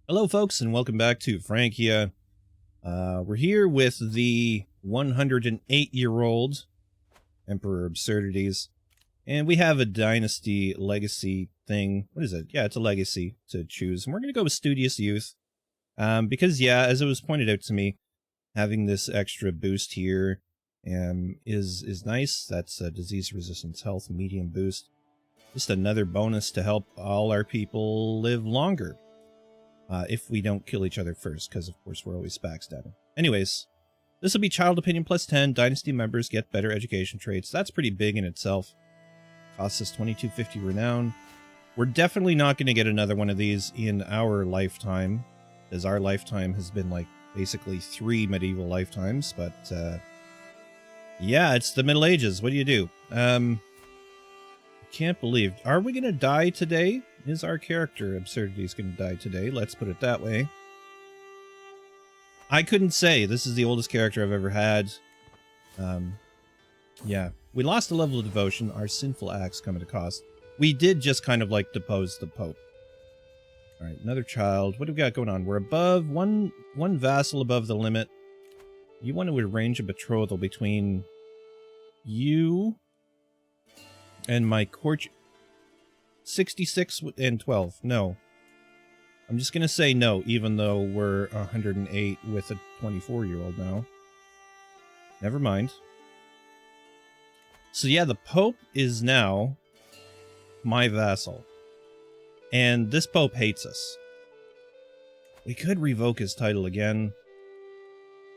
Hello folks, and welcome back to Francia. We're here with the 108-year-old Emperor Absurdides, and we have a dynasty legacy thing. What is it? Yeah, it's a legacy to choose, and we're going to go with Studious Youth. Because, yeah, as it was pointed out to me, having this extra boost here is nice. That's a disease resistance health medium boost. Just another bonus to help all our people live longer. If we don't kill each other first, because of course we're always backstabbing. Anyways, this will be Child Opinion plus 10. Dynasty members get better education traits. That's pretty big in itself. Costs us 2250 renown. We're definitely not going to get another one of these in our lifetime, as our lifetime has been like basically 3 medieval lifetimes. But yeah, it's the Middle Ages. What do you do? Can't believe. Are we going to die today? Is our character Absurdides going to die today? Let's put it that way. I couldn't say. This is the oldest character I've ever had. Yeah. We lost a level of devotion. Our sinful acts come at a cost. We did just kind of like depose the Pope. Alright, another child. What do we got going on? We're above one vassal above the limit. You want to arrange a betrothal between you and my court. 66 and 12. No. I'm just going to say no, even though we're 108 with a 24-year-old now. Never mind. So yeah, the Pope is now my vassal. And this Pope hates us. We could revoke his title again.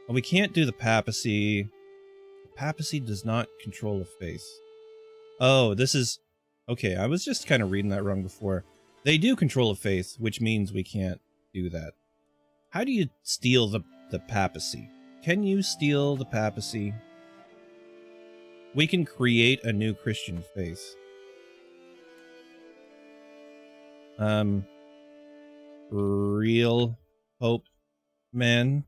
But we can't do the papacy. The papacy does not control the faith. Oh, this is... Okay, I was just kind of reading that wrong before. They do control a faith, which means we can't do that. How do you steal the papacy? Can you steal the papacy? We can create a new Christian faith. Real Pope man?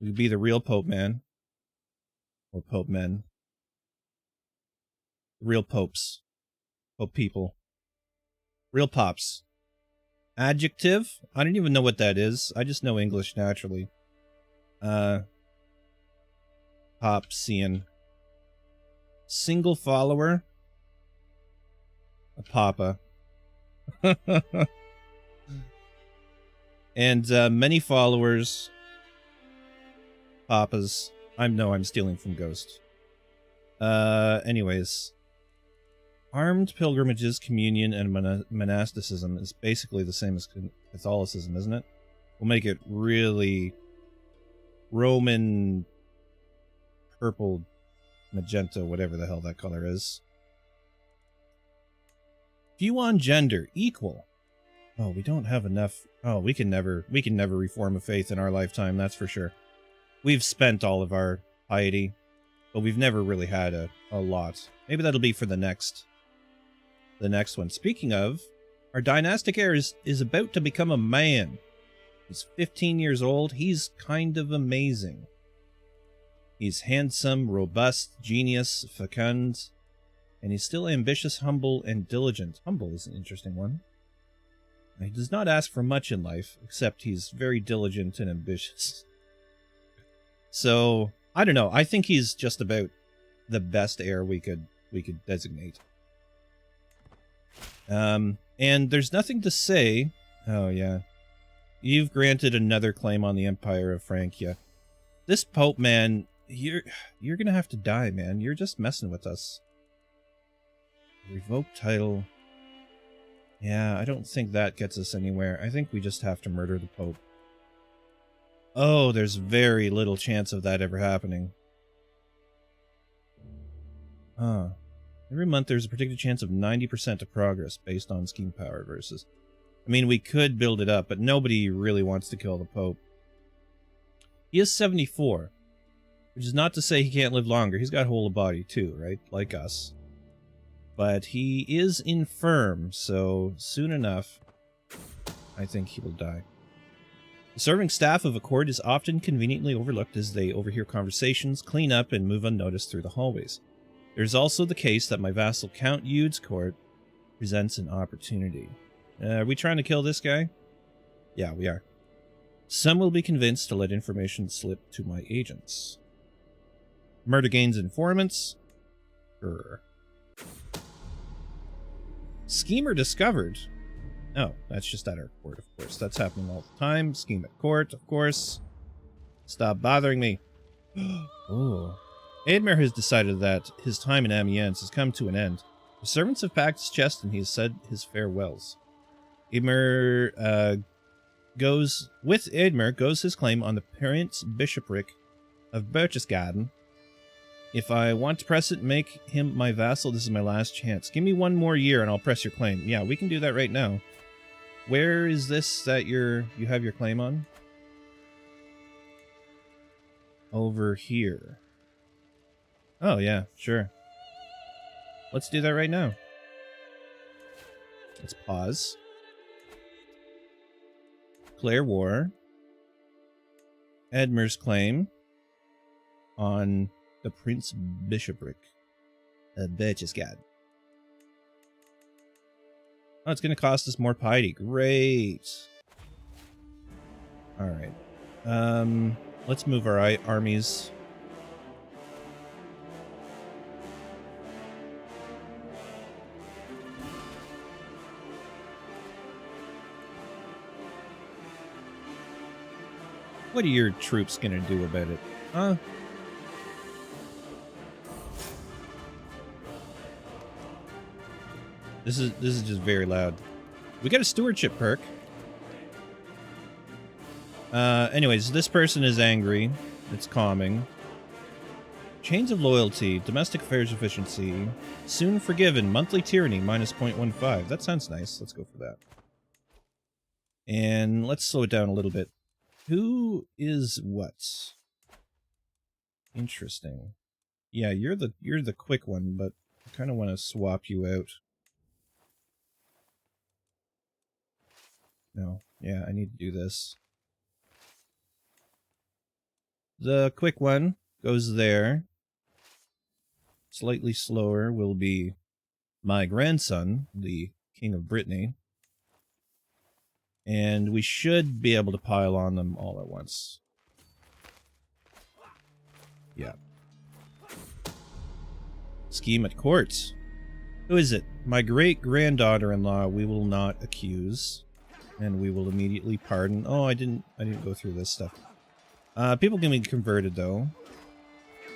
We'd be the real Pope man. Or Pope men. Real popes. Pope people. Real pops. Adjective? I don't even know what that is. I just know English naturally. Popsian. Single follower? A papa. And many followers. Papas. I'm stealing from Ghost. Anyways. Armed pilgrimages, communion, and monasticism is basically the same as Catholicism, isn't it? We'll make it really Roman purple, magenta, whatever the hell that color is. View on gender, equal. Oh, we don't have enough. Oh, we can never reform a faith in our lifetime, that's for sure. We've spent all of our piety, but we've never really had a lot. Maybe that'll be for the next one. Speaking of, our dynastic heir is about to become a man. He's 15 years old. He's kind of amazing. He's handsome, robust, genius, fecund, and he's still ambitious, humble, and diligent. Humble is an interesting one. He does not ask for much in life, except he's very diligent and ambitious. So, I don't know. I think he's just about the best heir we could designate. And there's nothing to say. Oh, yeah. You've granted another claim on the Empire of Francia. This Pope, man, you're gonna have to die, man. You're just messing with us. Revoke title. Yeah, I don't think that gets us anywhere. I think we just have to murder the Pope. Oh, there's very little chance of that ever happening. Huh. Every month there's a predicted chance of 90% of progress based on scheme power versus. I mean, we could build it up, but nobody really wants to kill the Pope. He is 74, which is not to say he can't live longer. He's got whole of body too, right? Like us. But he is infirm, so soon enough, I think he will die. The serving staff of a court is often conveniently overlooked as they overhear conversations, clean up, and move unnoticed through the hallways. There's also the case that my vassal 𝘾𝙧𝙪𝙨 presents an opportunity. Are we trying to kill this guy? Yeah, we are. Some will be convinced to let information slip to my agents. Murder gains informants. Sure. Schemer discovered. Oh, that's just at our court, of course. That's happening all the time. Scheme at court, of course. Stop bothering me. Oh. 𝗏𝘗𝘰𝘗𝘁 has decided that his time in Amiens has come to an end. The servants have packed his chest and he has said his farewells. 𝗏𝘗𝘰𝘗𝘁 goes his claim on the Prince Bishopric of Berchtesgaden. If I want to press it and make him my vassal, this is my last chance. Give me 1 more year and I'll press your claim. Yeah, we can do that right now. Where is this that you have your claim on? Over here. Oh, yeah, sure. Let's do that right now. Let's pause. Declare war. 𝗏𝘗𝘰𝘗𝘁's claim on the Prince Bishopric of Berchtesgaden. Oh, it's going to cost us more piety. Great. All right. Let's move our armies. What are your troops going to do about it? Huh? This is just very loud. We got a stewardship perk. Anyways, this person is angry. It's calming. Chains of loyalty, domestic affairs efficiency, soon forgiven, monthly tyranny, minus 0.15. That sounds nice. Let's go for that. And let's slow it down a little bit. Who is what? Interesting. Yeah, you're the quick one, but I kind of want to swap you out. No. Yeah, I need to do this. The quick one goes there. Slightly slower will be my grandson, the King of Brittany. And we should be able to pile on them all at once. Yeah. Scheme at court. Who is it? My great-granddaughter-in-law we will not accuse. And we will immediately pardon. Oh, I didn't go through this stuff. People can be converted, though.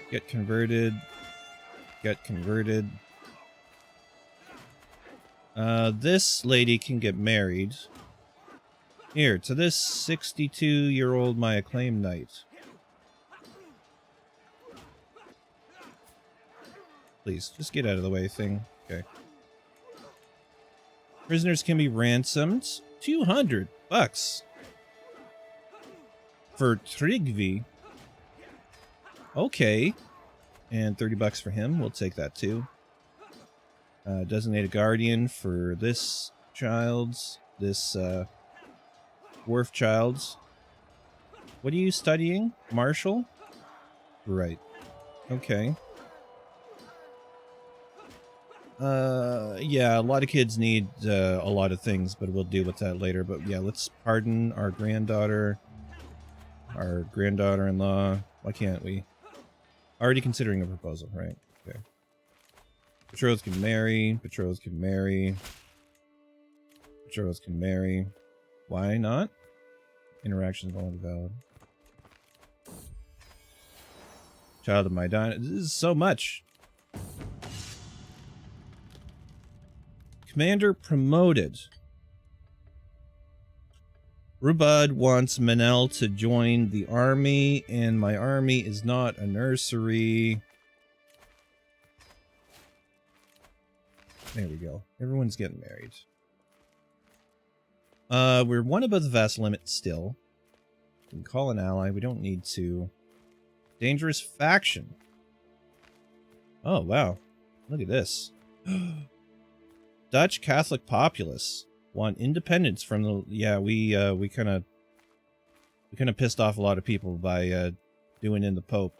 Get converted. Get converted. This lady can get married. Here, to this 62-year-old my acclaimed knight. Please, just get out of the way, thing. Okay. Prisoners can be ransomed. $200 for 𝘬𝗏𝘃𝗀. Okay. And $30 for him. We'll take that too. Designate a guardian for this child's, this 𝗲𝘁𝗪𝗔. What are you studying? Martial? Right. Okay. Yeah, a lot of kids need a lot of things, but we'll deal with that later. But yeah, let's pardon our granddaughter, our granddaughter-in-law. Why can't we? Already considering a proposal, right? Okay. Betrothed can marry. Betrothed can marry. Betrothed can marry. Why not? Interactions won't be valid. Child of my dynasty. This is so much. Commander promoted. Rubud wants Manel to join the army, and my army is not a nursery. There we go. Everyone's getting married. We're one above the vassal limit still. We can call an ally. We don't need to. Dangerous faction. Oh, wow. Look at this. Dutch Catholic populace want independence from the... Yeah, we kind of pissed off a lot of people by doing in the Pope.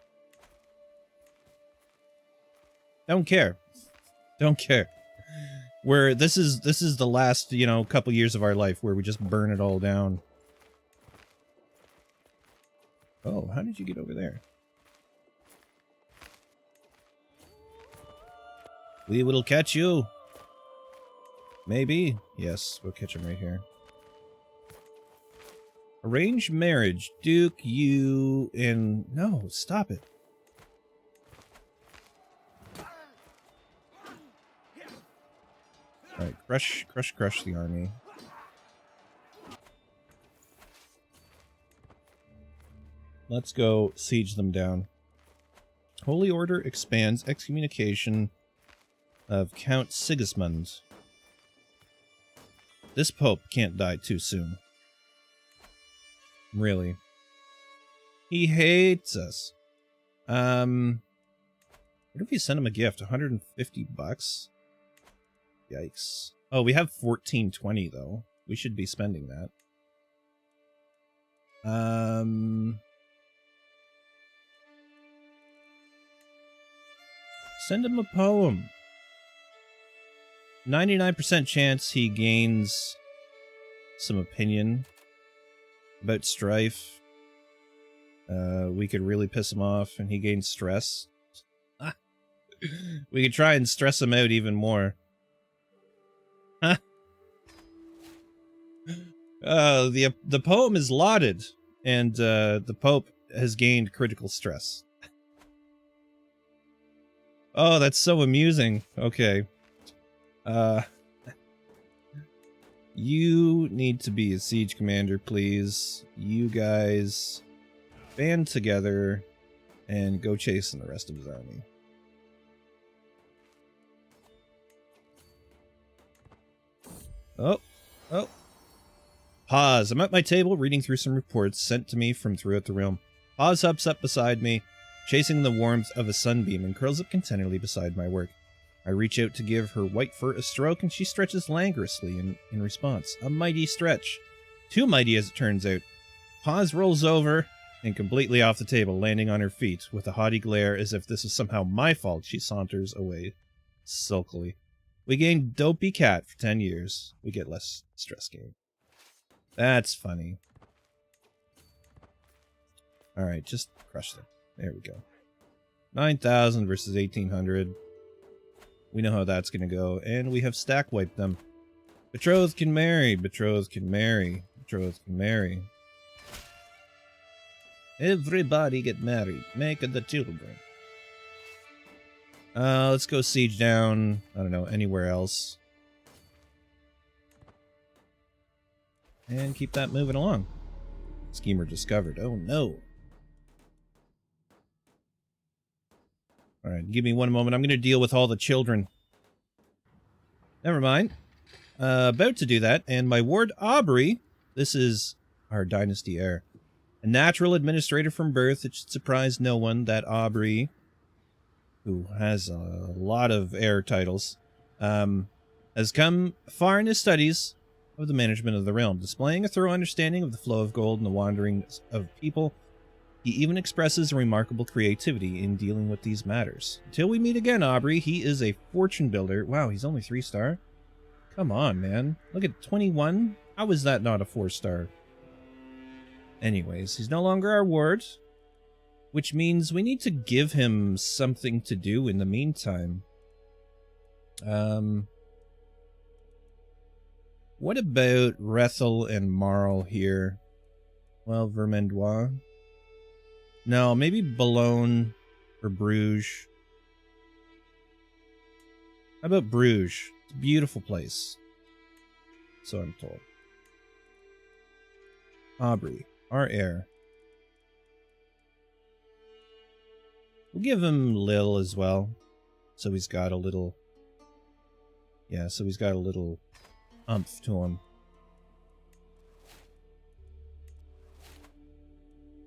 Don't care. Don't care. This is the last, couple years of our life where we just burn it all down. Oh, how did you get over there? We will catch you. Maybe. Yes, we'll catch him right here. Arranged marriage. Duke, you, and... No, stop it. Alright, crush the army. Let's go siege them down. Holy Order expands excommunication of Count Sigismund. This Pope can't die too soon. Really. He hates us. What if we send him a gift? 150 bucks? Yikes. Oh, we have 1420 though. We should be spending that. Send him a poem. 99% chance he gains some opinion about strife. We could really piss him off and he gains stress. We could try and stress him out even more. The poem is lauded, and the Pope has gained critical stress. Oh, that's so amusing. Okay. You need to be a siege commander, please. You guys band together and go chasing the rest of his army. Oh. Pause. I'm at my table reading through some reports sent to me from throughout the realm. Pause hops up beside me, chasing the warmth of a sunbeam, and curls up contentedly beside my work. I reach out to give her white fur a stroke, and she stretches languorously in response. A mighty stretch. Too mighty, as it turns out. Pause rolls over and completely off the table, landing on her feet. With a haughty glare, as if this is somehow my fault, she saunters away sulkily. We gain Dopey Cat for 10 years. We get less stress gain. That's funny. Alright, just crush them. There we go. 9,000 versus 1,800. We know how that's gonna go. And we have stack wiped them. Betrothed can marry. Betrothed can marry. Betrothed can marry. Everybody get married. Make the children. Let's go siege down, I don't know, anywhere else. And keep that moving along. Schemer discovered. Oh no. Alright, give me one moment. I'm going to deal with all the children. Never mind. About to do that. And my ward, Aubrey, this is our dynasty heir. A natural administrator from birth. It should surprise no one that Aubrey, who has a lot of heir titles, has come far in his studies of the management of the realm, displaying a thorough understanding of the flow of gold and the wanderings of people. He even expresses a remarkable creativity in dealing with these matters. Until we meet again, Aubrey, he is a fortune builder. Wow, he's only 3-star? Come on, man. Look at 21. How is that not a 4-star? Anyways, he's no longer our ward, which means we need to give him something to do in the meantime. What about Rethel and Marl here? Well, Vermandois. No, maybe Boulogne or Bruges. How about Bruges? It's a beautiful place. So I'm told. Aubrey, our heir. We'll give him Lille as well. So he's got a little... Yeah, so he's got a little umph to him.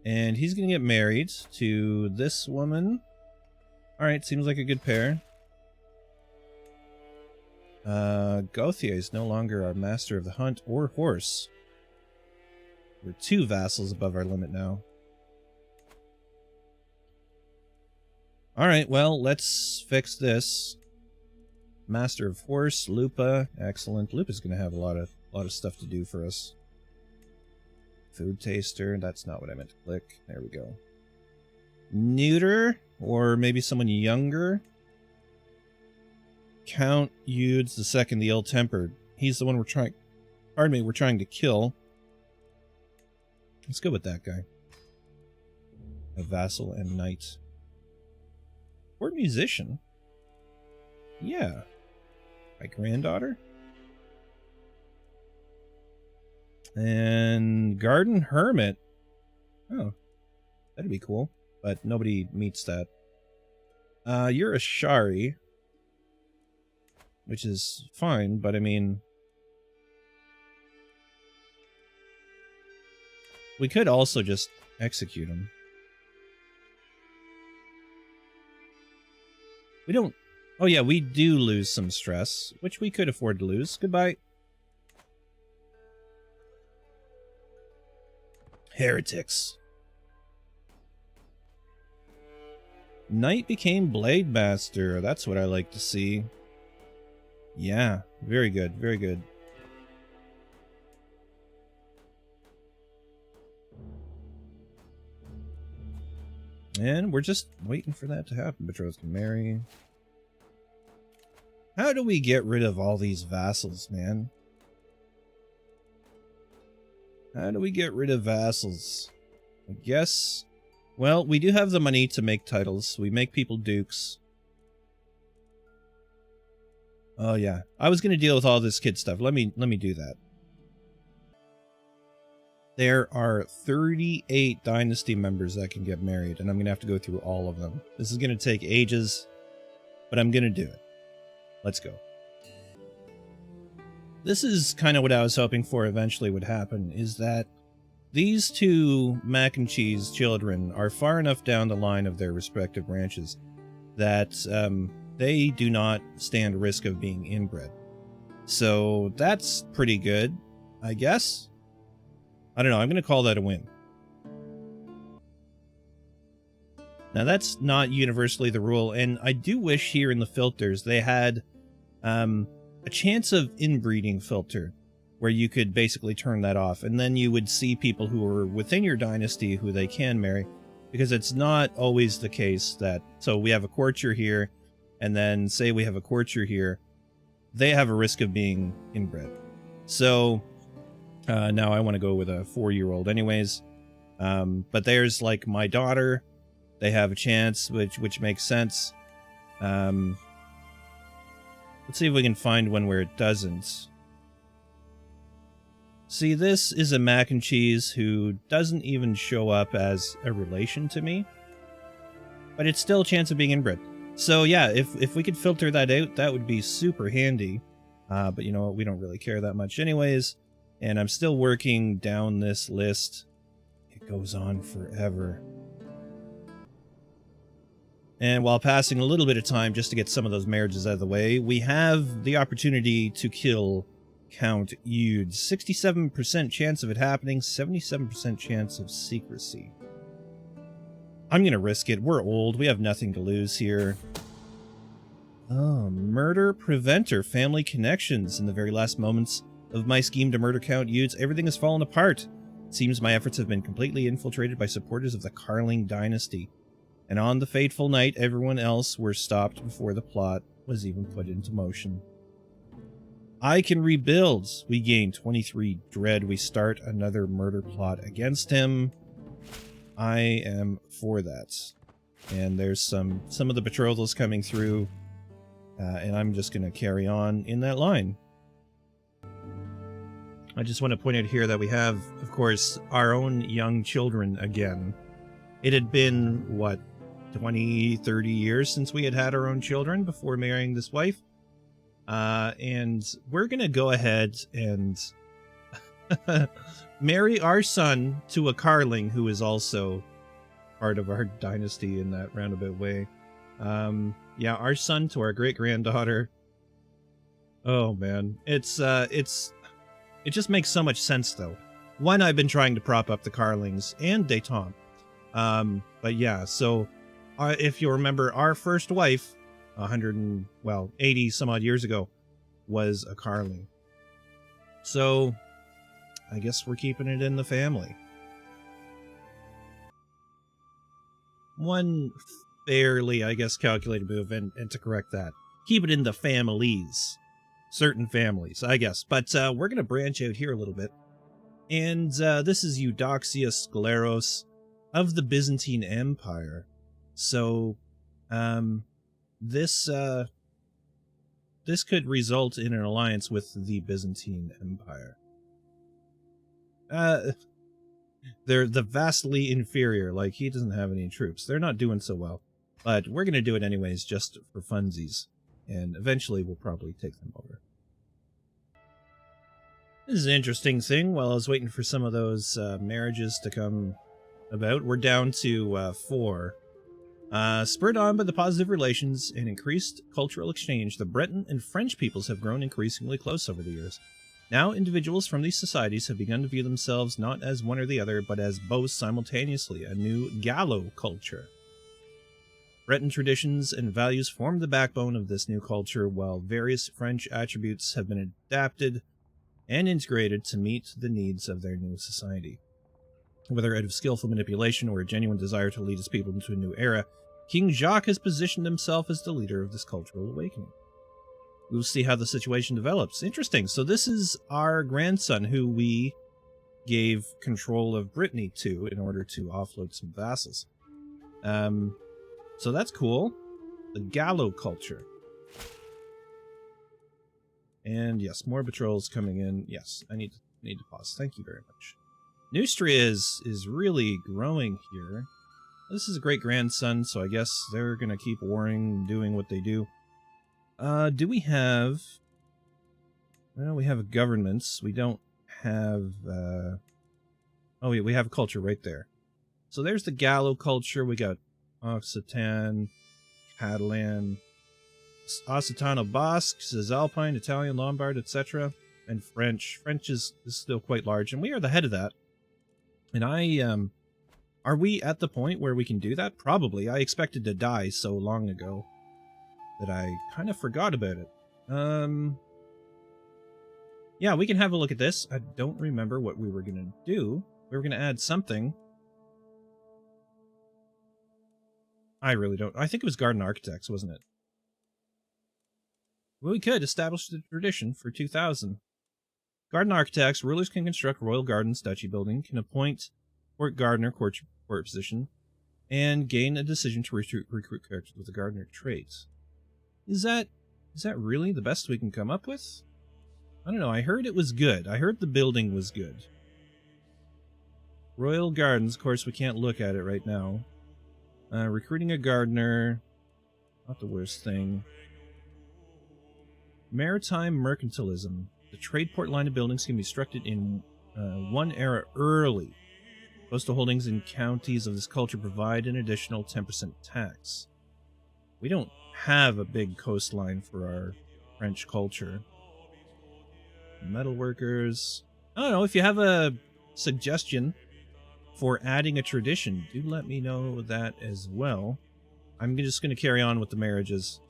And he's going to get married to this woman. Alright, seems like a good pair. 𝗏𝘅𝘅 is no longer our master of the hunt or horse. We're 2 vassals above our limit now. Alright, well, let's fix this. Master of horse, Lupa. Excellent. Lupa's going to have a lot of stuff to do for us. Food taster. That's not what I meant to click. There we go. Neuter, or maybe someone younger. 𝘾𝙧𝙪𝙨 the Ill-Tempered. He's the one we're trying to kill. Let's go with that guy. A vassal and knight. Court musician? Yeah. My granddaughter? And garden hermit. Oh. That'd be cool. But nobody meets that. You're a 𝘬𝗏. Which is fine, but I mean... we could also just execute him. We don't... oh yeah, we do lose some stress, which we could afford to lose. Goodbye. Heretics. Knight became Blade Master. That's what I like to see. Yeah, very good, very good. And we're just waiting for that to happen. Betrothed can marry. How do we get rid of all these vassals, man? How do we get rid of vassals? I guess... well, we do have the money to make titles. We make people dukes. Oh yeah, I was gonna deal with all this kid stuff. Let me do that. There are 38 dynasty members that can get married, and I'm gonna have to go through all of them. This is gonna take ages, but I'm gonna do it. Let's go. This is kind of what I was hoping for eventually would happen, is that these two Mackenchiez children are far enough down the line of their respective branches that they do not stand risk of being inbred. So that's pretty good, I guess. I don't know, I'm going to call that a win. Now that's not universally the rule, and I do wish here in the filters they had a chance of inbreeding filter, where you could basically turn that off, and then you would see people who are within your dynasty who they can marry, because it's not always the case that... so we have a courtier here, and then say we have a courtier here, they have a risk of being inbred. So now I want to go with a 4-year-old anyways, but there's like my daughter, they have a chance, which makes sense. Let's see if we can find one where it doesn't. See, this is a Mackenchiez who doesn't even show up as a relation to me, but it's still a chance of being inbred. So yeah, if we could filter that out, that would be super handy. But you know what, we don't really care that much anyways, and I'm still working down this list. It goes on forever. And while passing a little bit of time just to get some of those marriages out of the way, we have the opportunity to kill 𝘾𝙧𝙪𝙨. 67% chance of it happening, 77% chance of secrecy. I'm gonna risk it. We're old. We have nothing to lose here. Oh, murder preventer. Family connections. In the very last moments of my scheme to murder 𝘾𝙧𝙪𝙨, everything has fallen apart. It seems my efforts have been completely infiltrated by supporters of the 𝘾𝗧𝙪 dynasty. And on the fateful night, everyone else were stopped before the plot was even put into motion. I can rebuild. We gain 23 dread. We start another murder plot against him. I am for that. And there's some of the betrothals coming through, and I'm just going to carry on in that line. I just want to point out here that we have, of course, our own young children again. It had been, what, 20, 30 years since we had our own children before marrying this wife. And we're going to go ahead and marry our son to a Carling who is also part of our dynasty in that roundabout way. Yeah, our son to our great-granddaughter. Oh, man. It just makes so much sense, though. One, I've been trying to prop up the Carlings and Détente. But yeah, so if you remember, our first wife, 80 some odd years ago, was a Carling. So I guess we're keeping it in the family. one fairly, I guess, calculated move, and to correct that, keep it in the families. Certain families, I guess. But we're going to branch out here a little bit. And this is Eudoxius Scleros of the Byzantine Empire. So, this could result in an alliance with the Byzantine Empire. They're the vastly inferior, like he doesn't have any troops. They're not doing so well. But we're going to do it anyways, just for funsies. And eventually we'll probably take them over. This is an interesting thing. While I was waiting for some of those marriages to come about, we're down to 4. Spurred on by the positive relations and increased cultural exchange, the Breton and French peoples have grown increasingly close over the years. Now, individuals from these societies have begun to view themselves not as one or the other, but as both simultaneously, a new Gallo culture. Breton traditions and values form the backbone of this new culture, while various French attributes have been adapted and integrated to meet the needs of their new society. Whether out of skillful manipulation or a genuine desire to lead his people into a new era, King Jacques has positioned himself as the leader of this cultural awakening. We'll see how the situation develops. Interesting. So this is our grandson who we gave control of Brittany to in order to offload some vassals. So that's cool. The Gallo culture. And yes, more patrols coming in. Yes, I need to pause. Thank you very much. Neustria is really growing here. This is a great grandson, so I guess they're gonna keep warring and doing what they do. Do we have... Well, we have governments. We don't have... Oh, we have a culture right there. So there's the Gallo culture. We got Occitan, Catalan, Occitano-Basque, Cisalpine, Italian, Lombard, etc. And French. French is still quite large, and we are the head of that. And are we at the point where we can do that? Probably. I expected to die so long ago that I kind of forgot about it. Yeah, we can have a look at this. I don't remember what we were going to do. We were going to add something. I really don't. I think it was garden architects, wasn't it? Well, we could establish the tradition for 2000. Garden architects, rulers can construct royal gardens, duchy building, can appoint court gardener, court position, and gain a decision to recruit characters with the gardener traits. Is that really the best we can come up with? I don't know. I heard it was good. I heard the building was good. Royal gardens, of course, we can't look at it right now. Recruiting a gardener, not the worst thing. Maritime mercantilism. The trade port line of buildings can be constructed in one era early. Coastal holdings in counties of this culture provide an additional 10% tax. We don't have a big coastline for our French culture. Metalworkers. I don't know, if you have a suggestion for adding a tradition, do let me know that as well. I'm just going to carry on with the marriages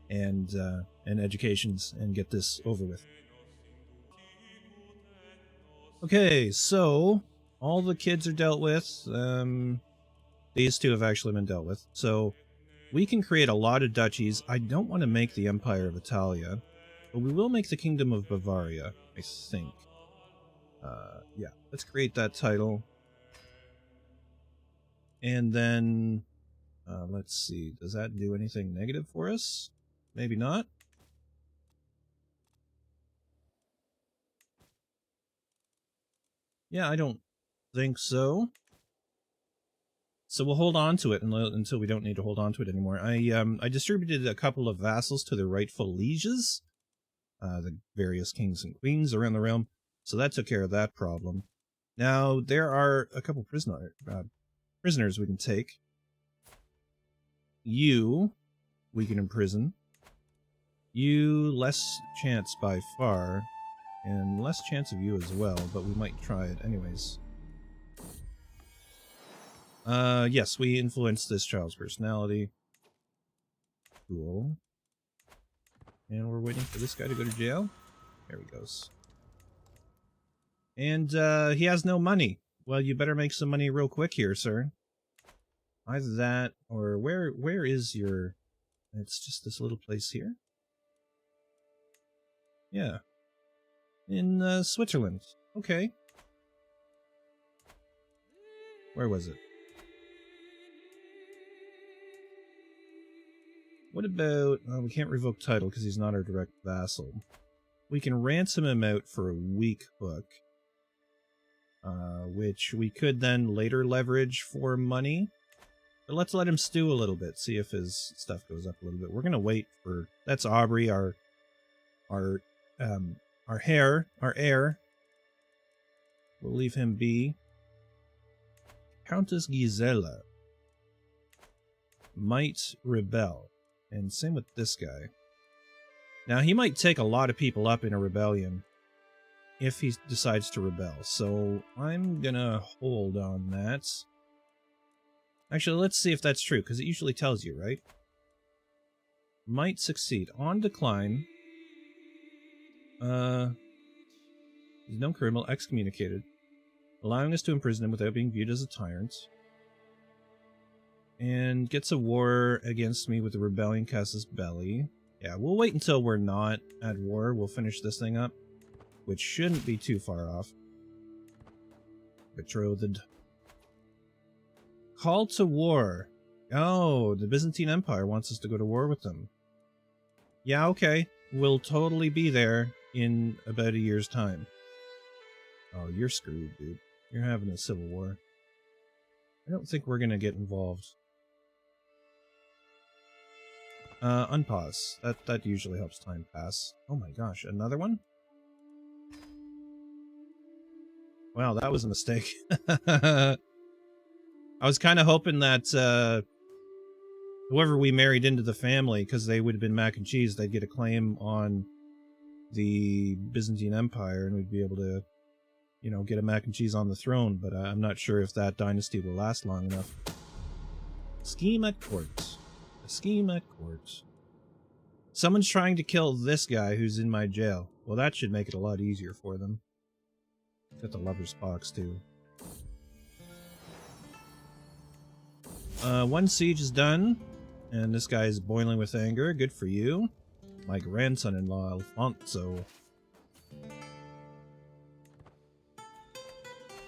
and educations and get this over with. Okay, so all the kids are dealt with. These two have actually been dealt with. So we can create a lot of duchies. I don't want to make the Empire of Italia, but we will make the Kingdom of Bavaria, I think. Yeah, let's create that title. And then, let's see, does that do anything negative for us? Maybe not. Yeah, I don't think so. So we'll hold on to it until we don't need to hold on to it anymore. I distributed a couple of vassals to their rightful lieges, the various kings and queens around the realm, so that took care of that problem. Now, there are a couple prisoners we can take. You, we can imprison. You, less chance by far, and less chance of you as well, but we might try it anyways. Yes, we influenced this child's personality. Cool. And we're waiting for this guy to go to jail. There he goes. And, he has no money. Well, you better make some money real quick here, sir. Either that, or where is your... It's just this little place here? Yeah. In Switzerland. Okay. Where was it? What about... we can't revoke title because he's not our direct vassal. We can ransom him out for a weak hook. Which we could then later leverage for money. But let's let him stew a little bit, see if his stuff goes up a little bit. We're gonna wait for... That's Aubrey, our heir. We'll leave him be. Countess Gisela might rebel. And same with this guy. Now, he might take a lot of people up in a rebellion if he decides to rebel. So, I'm gonna hold on that. Actually, let's see if that's true, because it usually tells you, right? Might succeed. On decline. He's no criminal, excommunicated. Allowing us to imprison him without being viewed as a tyrant. And gets a war against me with the rebellion casus belli. Yeah, we'll wait until we're not at war. We'll finish this thing up, which shouldn't be too far off. Betrothed. Call to war. Oh, the Byzantine Empire wants us to go to war with them. Yeah, okay. We'll totally be there in about a year's time. Oh, you're screwed, dude. You're having a civil war. I don't think we're gonna get involved. Unpause. That usually helps time pass. Oh my gosh, another one? Wow, that was a mistake. I was kind of hoping that whoever we married into the family, because they would have been Mackenchiez, they'd get a claim on the Byzantine Empire, and we'd be able to, you know, get a Mackenchiez on the throne, but I'm not sure if that dynasty will last long enough. Scheme at court. A scheme at court. Someone's trying to kill this guy who's in my jail. Well, that should make it a lot easier for them. Got the lover's box, too. One siege is done, and this guy is boiling with anger. Good for you. My grandson-in-law, 𝗵𝘳𝙪.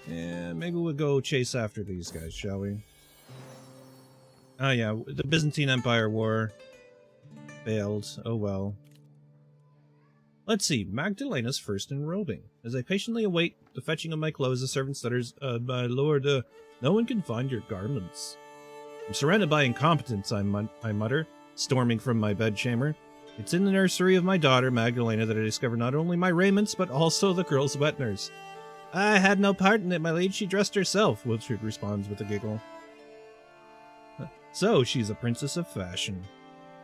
And maybe we'll go chase after these guys, shall we? Oh yeah, the Byzantine Empire War failed. Oh well. Let's see. Magdalena's first enrobing. As I patiently await the fetching of my clothes, the servant stutters, my lord, no one can find your garments. I'm surrounded by incompetence, I mutter, storming from my bedchamber. It's in the nursery of my daughter, Magdalena, that I discover not only my raiments, but also the girl's wetners. I had no part in it, my lady. She dressed herself, 𝗏𝘬𝑐𝑡 responds with a giggle. So, she's a princess of fashion.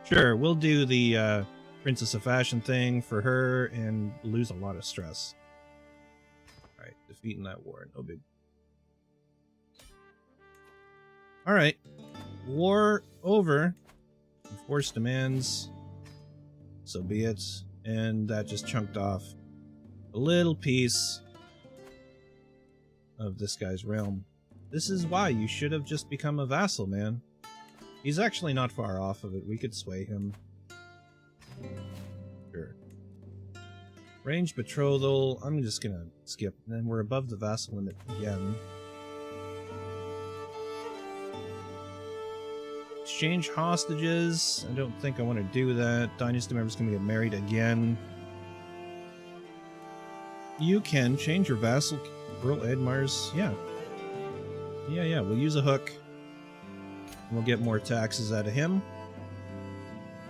Sure, we'll do the princess of fashion thing for her and lose a lot of stress. Alright, defeating that war, no big. Alright, war over. Enforced demands. So be it. And that just chunked off a little piece of this guy's realm. This is why you should have just become a vassal, man. He's actually not far off of it. We could sway him. Sure. Range betrothal. I'm just gonna skip. And then we're above the vassal limit again. Exchange hostages. I don't think I want to do that. Dynasty members can get married again. You can change your vassal. Earl Edmar's. Yeah. Yeah, we'll use a hook. And we'll get more taxes out of him.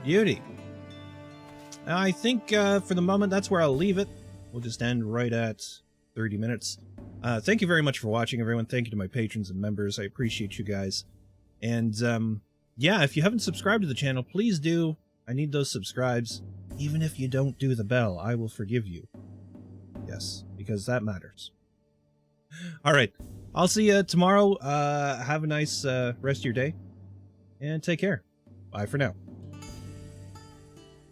Beauty. I think for the moment that's where I'll leave it. We'll just end right at 30 minutes. Thank you very much for watching, everyone. Thank you to my patrons and members. I appreciate you guys. And yeah, if you haven't subscribed to the channel, please do. I need those subscribes. Even if you don't do the bell, I will forgive you. Yes, because that matters. Alright, I'll see you tomorrow. Have a nice rest of your day. And take care. Bye for now.